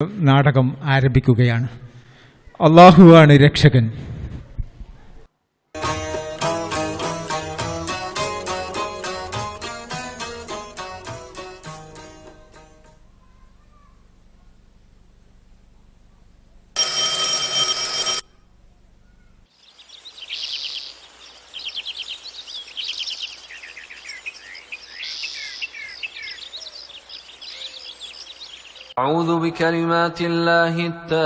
നാടകം ആരംഭിക്കുകയാണ്. അല്ലാഹുവാണ് രക്ഷകൻ. أعوذ بكلمات الله التامة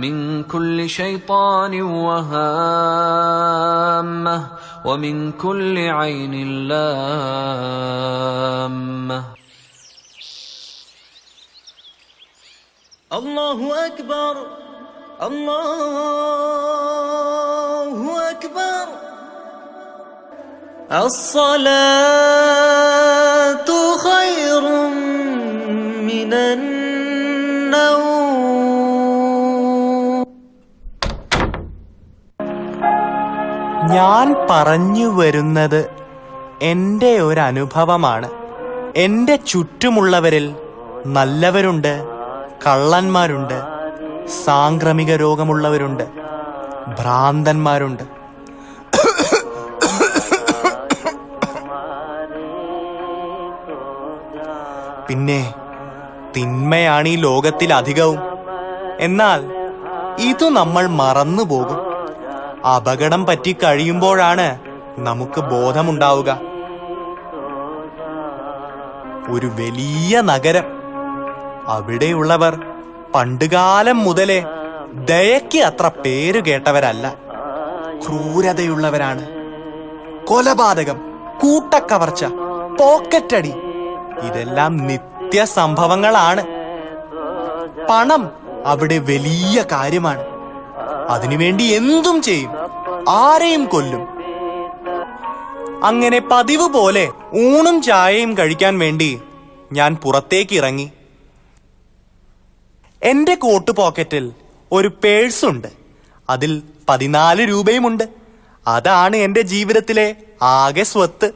من كل شيطان وهامة ومن كل عين لامة. الله أكبر الله أكبر. الصلاة خير من النوم. ഞാൻ പറഞ്ഞു വരുന്നത് എൻ്റെ ഒരനുഭവമാണ്. എൻ്റെ ചുറ്റുമുള്ളവരിൽ നല്ലവരുണ്ട്, കള്ളന്മാരുണ്ട്, സാംക്രമിക രോഗമുള്ളവരുണ്ട്, ഭ്രാന്തന്മാരുണ്ട്. പിന്നെ തിന്മയാണ് ഈ ലോകത്തിൽ അധികവും. എന്നാൽ ഇതു നമ്മൾ മറന്നുപോകും. അപകടം പറ്റി കഴിയുമ്പോഴാണ് നമുക്ക് ബോധമുണ്ടാവുക. ഒരു വലിയ നഗരം. അവിടെയുള്ളവർ പണ്ടുകാലം മുതലേ ദയയ്ക്ക് അത്ര പേരു കേട്ടവരല്ല. ക്രൂരതയുള്ളവരാണ്. കൊലപാതകം, കൂട്ടക്കവർച്ച, പോക്കറ്റടി ഇതെല്ലാം നിത്യസംഭവങ്ങളാണ്. പണം അവിടെ വലിയ കാര്യമാണ്. അതിനുവേണ്ടി എന്തും ചെയ്യും, ആരെയും കൊല്ലും. അങ്ങനെ പതിവ് പോലെ ഊണും ചായയും കഴിക്കാൻ വേണ്ടി ഞാൻ പുറത്തേക്ക് ഇറങ്ങി. എന്റെ കോട്ട് പോക്കറ്റിൽ ഒരു പേഴ്സുണ്ട്. അതിൽ 14 രൂപയുമുണ്ട്. അതാണ് എന്റെ ജീവിതത്തിലെ ആകെ സ്വത്ത്.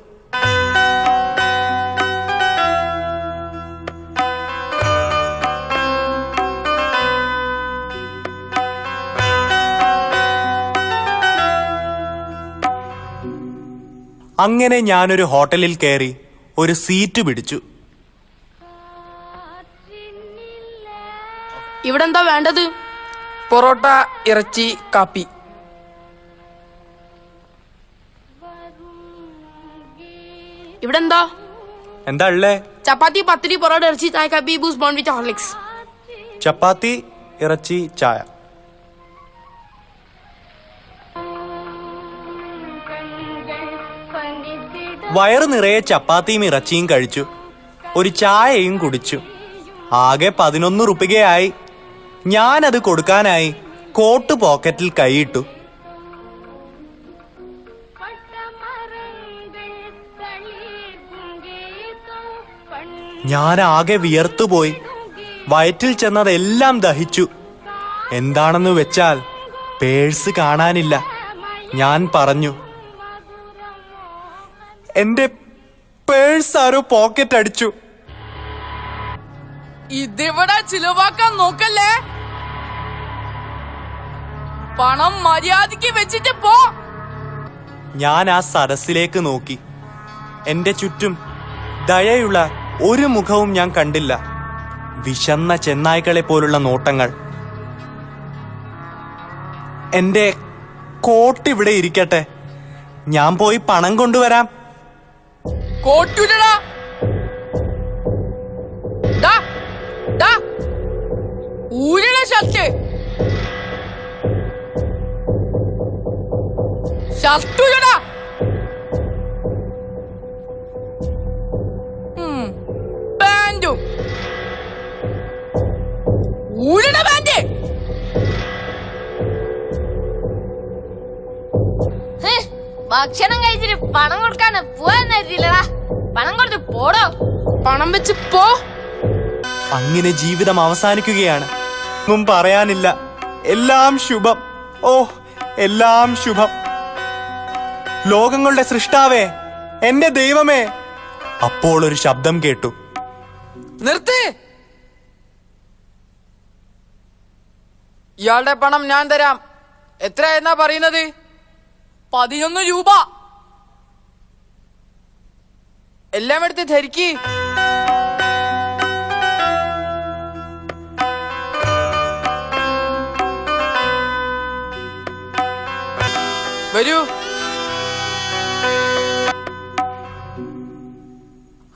അങ്ങനെ ഞാനൊരു ഹോട്ടലിൽ കയറി ഒരു സീറ്റ് പിടിച്ചു. ഇവിടെ എന്താ വേണ്ടത്? പൊറോട്ട, ഇറച്ചി, കാപ്പി. ഇവിടെ എന്താ? എന്താ ഉള്ളേ? ചപ്പാത്തി, പത്തിരി, പൊറോട്ട, ഇറച്ചി, ചായ, കാപ്പി, ബൂസ്റ്റ്, ബോൺവിറ്റ, ഹോർലിക്സ്. ചപ്പാത്തി, ഇറച്ചി, ചായ. വയറ് നിറയെ ചപ്പാത്തിയും ഇറച്ചിയും കഴിച്ചു. ഒരു ചായയും കുടിച്ചു. ആകെ 11 റുപ്പികയായി. ഞാനത് കൊടുക്കാനായി കോട്ട് പോക്കറ്റിൽ കൈയിട്ടു. ഞാൻ ആകെ വിയർത്തുപോയി. വയറ്റിൽ ചെന്നതെല്ലാം ദഹിച്ചു. എന്താണെന്ന് വെച്ചാൽ പേഴ്സ് കാണാനില്ല. ഞാൻ പറഞ്ഞു, എന്റെ പേഴ്സ് ആരോ പോക്കറ്റ് അടിച്ചു. ഇതിവിടെ ചിലവാക്കാൻ നോക്കല്ലേ. പണം മര്യാദയ്ക്ക് വെച്ചിട്ട് പോ. ഞാൻ ആ സദസ്സിലേക്ക് നോക്കി. എന്റെ ചുറ്റും ദയയുള്ള ഒരു മുഖവും ഞാൻ കണ്ടില്ല. വിശന്ന ചെന്നായ്ക്കളെ പോലുള്ള നോട്ടങ്ങൾ. എന്റെ കോട്ട് ഇവിടെ ഇരിക്കട്ടെ, ഞാൻ പോയി പണം കൊണ്ടുവരാം. കോട്ടുരടാ. ഊരണ ഷർട്ട് ഷർട്ടുരടാ. പാൻറ്റും ഊരണ പാൻറ്. ഭക്ഷണം കഴിച്ചിട്ട് പണം കൊടുക്കാന് പോവാൻ തരത്തില്ലടാ. പണം കൊടുത്ത് പോടോ. പണം വെച്ച് പോ. അങ്ങനെ ജീവിതം അവസാനിക്കുകയാണ്. ഒന്നും പറയാനില്ല. എല്ലാം ശുഭം. ഓ, എല്ലാം ശുഭം. ലോകങ്ങളുടെ സൃഷ്ടാവേ, എന്റെ ദൈവമേ. അപ്പോൾ ഒരു ശബ്ദം കേട്ടു. നിർത്ത്. ഇയാളുടെ പണം ഞാൻ തരാം. എത്രയെന്നാ പറയുന്നത്? 11 രൂപ. എല്ലാം എടുത്ത് ധരിക്ക്. വരൂ.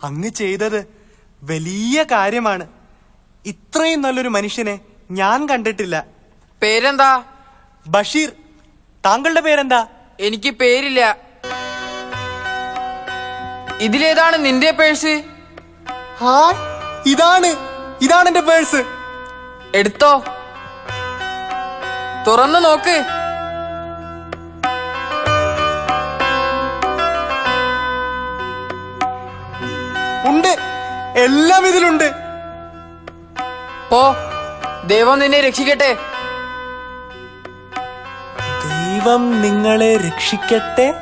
അങ്ങ് ചെയ്തത് വലിയ കാര്യമാണ്. ഇത്രയും നല്ലൊരു മനുഷ്യനെ ഞാൻ കണ്ടിട്ടില്ല. പേരെന്താ? ബഷീർ. താങ്കളുടെ പേരെന്താ? എനിക്ക് പേരില്ല. ഇതിലേതാണ് നിന്റെ പേഴ്സ്? ഇതാണ് എന്റെ പേഴ്സ്. എടുത്തോ, തുറന്നു നോക്ക്. ഉണ്ട്, എല്ലാം ഇതിലുണ്ട്. പോ, ദൈവം നിന്നെ രക്ഷിക്കട്ടെ. ദൈവം നിങ്ങളെ രക്ഷിക്കട്ടെ.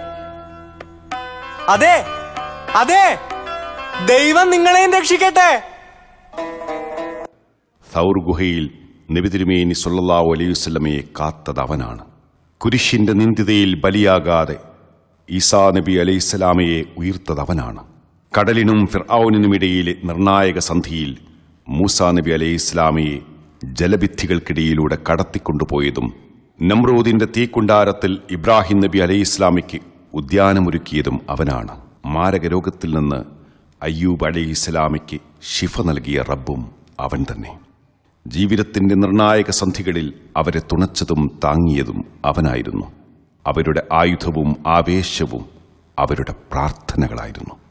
അതെ അതെ, ദൈവം നിങ്ങളെയും രക്ഷിക്കട്ടെ. സൗർ ഗുഹയിൽ നബി തിരുമേനി സല്ലല്ലാഹു അലൈഹി വസല്ലമയെ കാത്തത് അവനാണ്. കുരിശിന്റെ നിന്ദിതയിൽ ബലിയാകാതെ ഈസാ നബി അലൈഹിസ്സലാമയെ ഉയർത്തത് അവനാണ്. കടലിനും ഫിർഔനിനുമിടയിലെ നിർണായക സന്ധിയിൽ മൂസാ നബി അലൈഹിസ്സലാമയെ ജലഭിത്തികൾക്കിടയിലൂടെ കടത്തിക്കൊണ്ടുപോയതും നമ്രൂദിന്റെ തീക്കുണ്ടാരത്തിൽ ഇബ്രാഹിം നബി അലൈഹിസ്സലാമയ്ക്ക് ഉദ്യാനമൊരുക്കിയതും അവനാണ്. മാരകരോഗത്തിൽ നിന്ന് അയ്യൂബ് അലൈഹിസ്സലാമയ്ക്ക് ശിഫ നൽകിയ റബ്ബും അവൻ തന്നെ. ജീവിതത്തിന്റെ നിർണായക സന്ധികളിൽ അവരെ തുണച്ചതും താങ്ങിയതും അവനായിരുന്നു. അവരുടെ ആയുധവും ആവേശവും അവരുടെ പ്രാർത്ഥനകളായിരുന്നു.